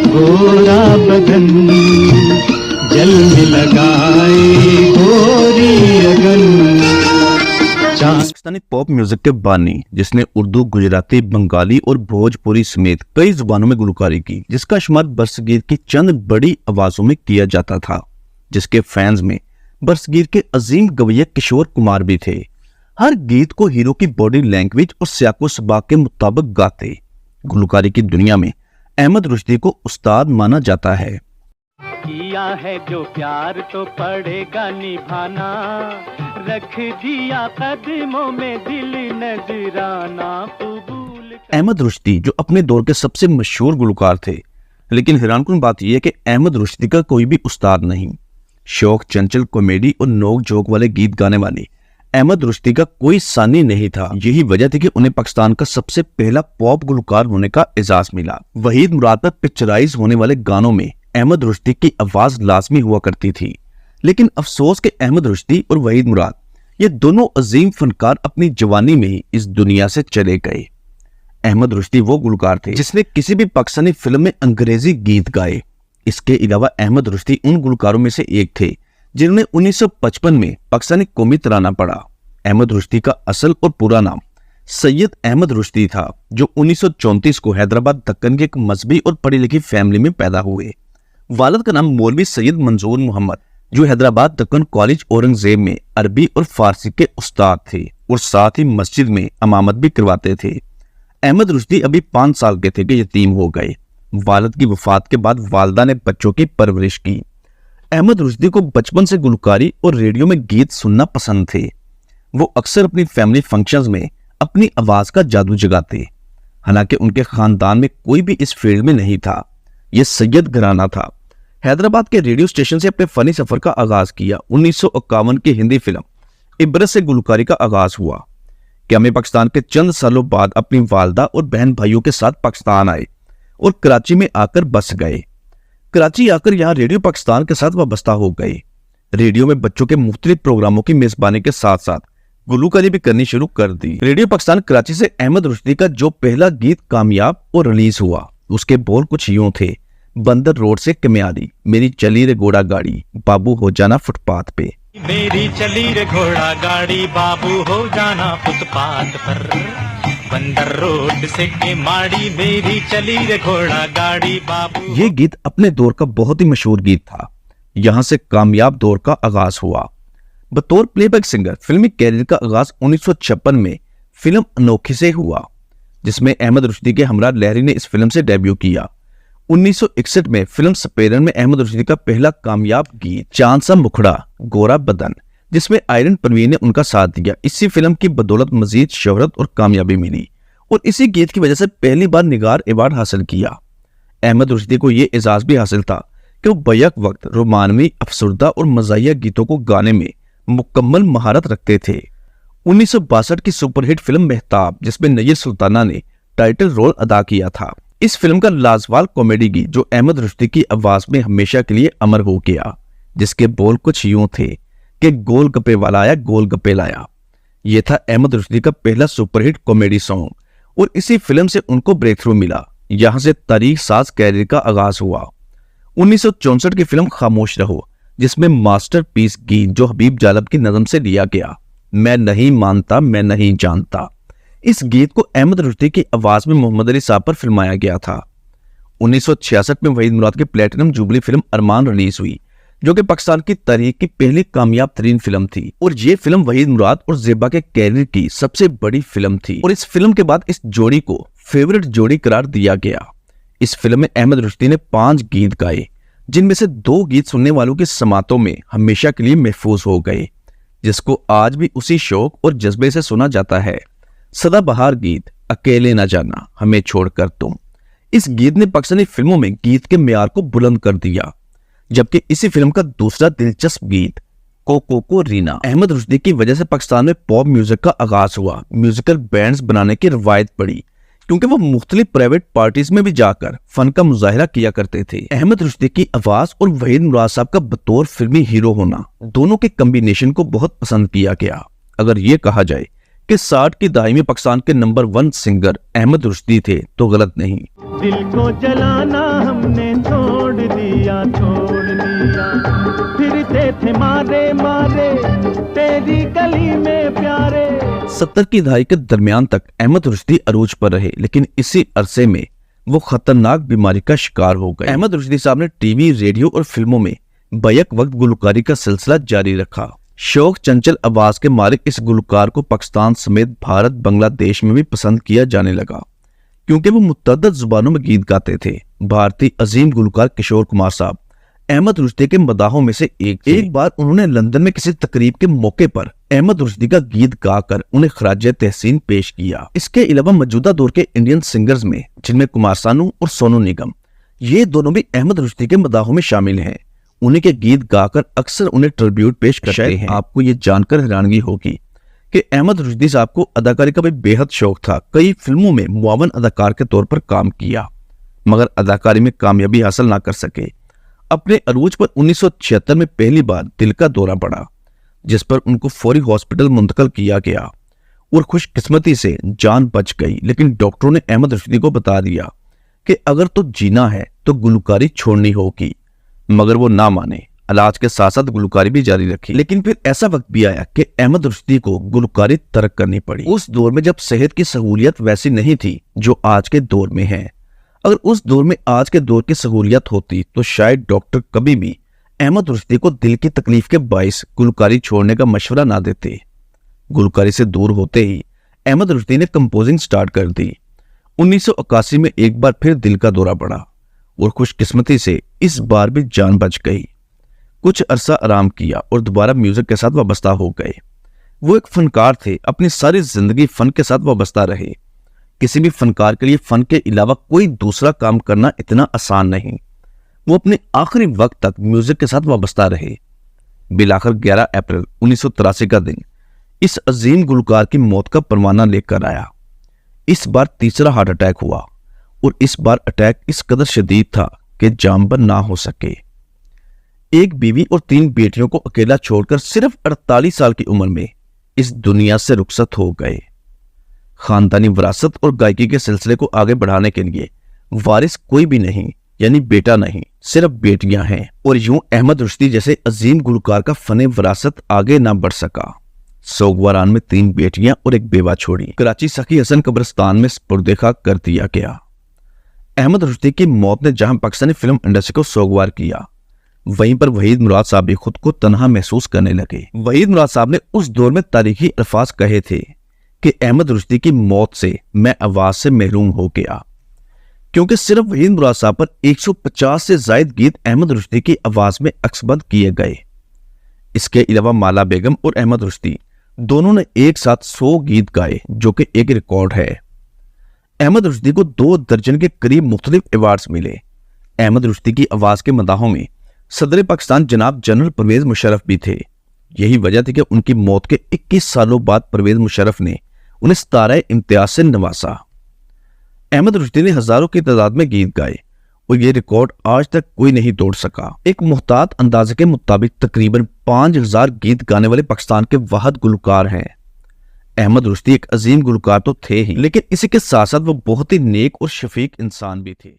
गोरा बदन, जल में लगाए गोरी अगन। पाकिस्तानी पॉप म्यूजिक के बानी जिसने उर्दू, गुजराती, बंगाली और भोजपुरी समेत कई जुबानों में गुलकारी की, जिसका शुमार बरसगीर की चंद बड़ी आवाजों में किया जाता था, जिसके फैंस में बरसगीर के अजीम गवैया किशोर कुमार भी थे। हर गीत को हीरो की बॉडी लैंग्वेज और सियाको सबाक के मुताबिक गाते। गुलकारी की दुनिया में अहमद रुश्दी को उस्ताद माना जाता है। किया है जो प्यार तो पड़ेगा निभाना, रख दिया कदमों में दिल नजराना कबूल। अहमद रुश्दी जो अपने दौर के सबसे मशहूर गुलकार थे, लेकिन हैरानकुन बात यह है कि अहमद रुश्दी का कोई भी उस्ताद नहीं। शौक, चंचल, कॉमेडी और नोक झोंक वाले गीत गाने वाले अहमद रुश्दी का कोई सानी नहीं था। यही वजह थी कि उन्हें पाकिस्तान का सबसे पहला पॉप गुलकार होने का एजाज मिला। वहीद मुराद पर पिक्चराइज होने वाले गानों में अहमद रुश्दी की आवाज लाजमी हुआ करती थी, लेकिन अफसोस के अहमद रुश्दी और वहीद मुराद ये दोनों अजीम फनकार अपनी जवानी में ही इस दुनिया से चले गए। अहमद रुश्दी वो गुलकार थे जिसने किसी भी पाकिस्तानी फिल्म में अंग्रेजी गीत गाए। इसके अलावा अहमद रुश्दी उन गुलकारों में से एक थे जिन्होंने 1955 में पाकिस्तानी कौमी तराना पढ़ा। अहमद रुश्दी का असल और पूरा नाम सैयद अहमद रुश्दी था, जो 1934 को हैदराबाद दक्कन के एक मजहबी और पढ़ी लिखी फैमिली में पैदा हुए। वालिद का नाम मौलवी सैयद मंजूर मोहम्मद, जो हैदराबाद दक्कन कॉलेज औरंगजेब में अरबी और फारसी के उस्ताद थे और साथ ही मस्जिद में इमामत भी करवाते थे। अहमद रुश्दी अभी 5 साल के थे कि यतीम हो गए। वालिद की वफात के बाद वालिदा ने बच्चों की परवरिश की। अहमद रुश्दी को बचपन से गुलकारी और रेडियो में गीत सुनना पसंद थे। वो अक्सर अपनी फैमिली फंक्शंस में अपनी आवाज का जादू जगाते। हालांकि उनके खानदान में कोई भी इस फील्ड में नहीं था, यह सैयद घराना था। हैदराबाद के रेडियो स्टेशन से अपने फनी सफर का आगाज किया। 1951 की हिंदी फिल्म इबरत से गुलकारी का आगाज हुआ। क्या पाकिस्तान के चंद सालों बाद अपनी वालदा और बहन भाइयों के साथ पाकिस्तान आए और कराची में आकर बस गए। कराची आकर यहाँ रेडियो पाकिस्तान के साथ वाबस्ता हो गए। रेडियो में बच्चों के मुख्तलिफ प्रोग्रामों की मेजबानी के साथ साथ गुलकारी भी करनी शुरू कर दी। रेडियो पाकिस्तान कराची से अहमद रुश्दी का जो पहला गीत कामयाब और रिलीज हुआ, उसके बोल कुछ यूं थे। बंदर रोड से कमियारी, मेरी चली रे घोड़ा गाड़ी, बाबू हो जाना फुटपाथ पे। मेरी चली रे घोड़ा गाड़ी, बाबू हो जाना फुटपाथ पर। बंदर रोड से केमाड़ी, मेरी चली रे घोड़ा गाड़ी, बाबू। ये गीत अपने दौर का बहुत ही मशहूर गीत था। यहाँ से कामयाब दौर का आगाज हुआ। बतौर प्लेबैक सिंगर फिल्मी कैरियर का आगाज 1956 में फिल्म अनोखी से हुआ, जिसमें अहमद रुश्दी के हमरा लहरी ने इस फिल्म से डेब्यू किया। 1961 में फिल्म सपेरन में अहमद रुश्दी का पहला कामयाब गीत चांद सा मुखड़ा गोरा बदन, जिसमें आयरन परवीन ने उनका साथ दिया। इसी फिल्म की बदौलत मजीद शोहरत और कामयाबी मिली और इसी गीत की वजह से पहली बार निगार अवार्ड हासिल किया। अहमद रुश्दी को यह एजाज भी हासिल था कि वो बैक वक्त रोमानवी, अफसरदा और मज़ाहिया गीतों को गाने में मुकम्मल महारत रखते थे। 1962 की सुपरहिट फिल्म मेहताब, जिसमें नय्यर सुल्ताना ने टाइटल रोल अदा किया था, इस फिल्म का लाजवाब कॉमेडी गीत जो अहमद रुश्दी की आवाज में हमेशा के लिए अमर हो गया, जिसके बोल कुछ यूं थे कि गोल गप्पे वाला आया गोल गप्पे लाया। यह था अहमद रुश्दी का पहला सुपरहिट कॉमेडी सॉन्ग और इसी फिल्म से उनको ब्रेक थ्रू मिला। यहां से तारीख साज कैरियर का आगाज हुआ। 1964 की फिल्म खामोश रहो, जिसमें मास्टरपीस गीत जो हबीब जालब की नज़म से लिया गया, मैं नहीं मानता मैं नहीं जानता। इस गीत को अहमद रुश्दी की आवाज में मोहम्मद अली साहब पर फिल्माया गया था। 1966 में वहीद मुराद की प्लेटिनम जुबली फिल्म अरमान रिलीज हुई, जो कि पाकिस्तान की तारीख की पहली कामयाब तरीन फिल्म थी और ये फिल्म वहीद मुराद और ज़ेबा के कैरियर की सबसे बड़ी फिल्म थी और इस फिल्म के बाद इस जोड़ी को फेवरेट जोड़ी करार दिया गया। इस फिल्म में अहमद रुश्दी ने 5 गीत गाए, जिनमें से 2 गीत सुनने वालों की समातों में हमेशा के लिए महफूज हो गए, जिसको आज भी उसी शौक और जज्बे से सुना जाता है। सदाबहार गीत अकेले न जाना हमें छोड़कर तुम, इस गीत ने पाकिस्तानी फिल्मों में गीत के मेयार को बुलंद कर दिया। जबकि इसी फिल्म का दूसरा दिलचस्प गीत को रीना, अहमद रुश्दी की वजह से पाकिस्तान में पॉप म्यूजिक का आगाज हुआ। म्यूजिकल बैंड्स बनाने की रवायत पड़ी, क्योंकि वो मुख्तलिफ प्राइवेट पार्टीज में भी जाकर फन का मुजाहिरा किया करते थे। अहमद रुश्दी की आवाज और वहीद मुराद साहब का बतौर फिल्मी हीरो होना, दोनों के कॉम्बिनेशन को बहुत पसंद किया गया। अगर ये कहा जाए कि 60 की दहाई में पाकिस्तान के नंबर 1 सिंगर अहमद रुश्दी थे तो गलत नहीं। दिल को जलाना हमने छोड़ दिया, फिरते थे मारे मारे तेरी गली में प्यारे। 70 की दहाई के दरमियान तक अहमद रुश्दी अरूज पर रहे, लेकिन इसी अरसे में वो खतरनाक बीमारी का शिकार हो गए। अहमद रुश्दी साहब ने टीवी, रेडियो और फिल्मों में बैक वक्त गुलकारी का सिलसिला जारी रखा। शौक चंचल आवाज के मालिक इस गुलकार को पाकिस्तान समेत भारत, बांग्लादेश में भी पसंद किया जाने लगा, क्योंकि वो मुतअद्दिद जुबानों में गीत गाते थे। भारतीय अजीम गुलकार किशोर कुमार साहब अहमद रुश्दी के मदाहों में से एक बार उन्होंने लंदन में किसी तकरीब के मौके पर अहमद रुश्दी का गीत गाकर उन्हें खराजे तहसीन पेश किया। इसके अलावा मौजूदा दौर के इंडियन सिंगर्स में, जिनमें कुमार सानू और सोनू निगम, ये दोनों भी अहमद रुश्दी के मदाहों में शामिल हैं। उन्हीं के गीत गाकर अक्सर उन्हें ट्रिब्यूट पेश करते हैं। आपको ये जानकर हैरानगी होगी कि अहमद रुश्दी साहब को अदाकारी का भी बेहद शौक था। कई फिल्मों में मुआवन अदाकार के तौर पर काम किया, मगर अदाकारी में कामयाबी हासिल ना कर सके। अपने अरूज पर 1976 में पहली बार दिल का दौरा पड़ा, जिस पर उनको फौरी हॉस्पिटल मुंतकिल किया गया और खुशकिस्मती से जान बच गई। लेकिन डॉक्टरों ने अहमद रुश्दी को बता दिया कि अगर तो जीना है तो गुलकारी छोड़नी होगी, मगर वो ना माने। इलाज के साथ साथ गुलकारी भी जारी रखी। लेकिन फिर ऐसा वक्त भी आया कि अहमद रुश्दी को गुलकारी तर्क करनी पड़ी। उस दौर में जब सेहत की सहूलियत वैसी नहीं थी जो आज के दौर में है। अगर उस दौर में आज के दौर की सहूलियत होती तो शायद डॉक्टर कभी भी अहमद रुश्दी को दिल की तकलीफ के बाइस गुलकारी छोड़ने का मशवरा ना देते। गुलकारी से दूर होते ही अहमद रुश्दी ने कंपोजिंग स्टार्ट कर दी। 1981 में एक बार फिर दिल का दौरा पड़ा और खुशकिस्मती से इस बार भी जान बच गई। कुछ अरसा आराम किया और दोबारा म्यूजिक के साथ वाबस्ता हो गए। वो एक फनकार थे, अपनी सारी जिंदगी फन के साथ वाबस्ता रहे। किसी भी फनकार के लिए फन के अलावा कोई दूसरा काम करना इतना आसान नहीं। वो अपने आखिरी वक्त तक म्यूजिक के साथ वाबस्ता रहे। बिलाखिर 11 अप्रैल 1983 का दिन इस अजीम गुलकार की मौत का परवाना लेकर आया। इस बार तीसरा हार्ट अटैक हुआ और इस बार अटैक इस कदर शदीद था कि जानबर ना हो सके। एक बीवी और 3 बेटियों को अकेला छोड़कर सिर्फ 48 साल की उम्र में इस दुनिया से रुखसत हो गए। खानदानी विरासत और गायकी के सिलसिले को आगे बढ़ाने के लिए वारिस कोई भी नहीं, यानी बेटा नहीं, सिर्फ बेटियां हैं। और यूं अहमद रुश्दी जैसे अजीम गुलकार का फने विरासत आगे ना बढ़ सका। सोगवारान में 3 बेटियां और एक बेवा छोड़ी कराची सखी हसन कब्रिस्तान में स्पुर्देखा कर दिया गया। अहमद रुश्दी की मौत ने जहां पाकिस्तानी फिल्म इंडस्ट्री को सोगवार किया, वहीं पर वहीद मुराद साहब भी खुद को तन्हा महसूस करने लगे। वहीद मुराद साहब ने उस दौर में तारीखी अल्फाज कहे थे कि अहमद रुश्दी की मौत से मैं आवाज से महरूम हो गया, क्योंकि सिर्फ वहीद मुराद साहब पर 150 से ज्यादा गीत अहमद रुश्दी की आवाज में अक्सबंद किए गए। इसके अलावा माला बेगम और अहमद रुश्दी दोनों ने एक साथ 100 गीत गाए, जो कि एक रिकॉर्ड है। अहमद रुश्दी को 2 दर्जन के करीब मुख्तलिफ अवार्ड्स मिले। अहमद रुश्दी की आवाज के मदाहों में सदर पाकिस्तान जनाब जनरल परवेज मुशर्रफ भी थे। यही वजह थी कि उनकी मौत के 21 सालों बाद परवेज मुशर्रफ ने उन्हें सितारा इम्तियाज से नवाजा। अहमद रुश्दी ने हजारों की तादाद में गीत गाए और ये रिकॉर्ड आज तक कोई नहीं तोड़ सका। एक मुहतात अंदाजे के मुताबिक तकरीबन 5000 गीत गाने वाले पाकिस्तान के वाहिद गुलकार हैं। अहमद रुश्दी एक अजीम गुलकार तो थे ही, लेकिन इसी के साथ साथ वो बहुत ही नेक और शफीक इंसान भी थे।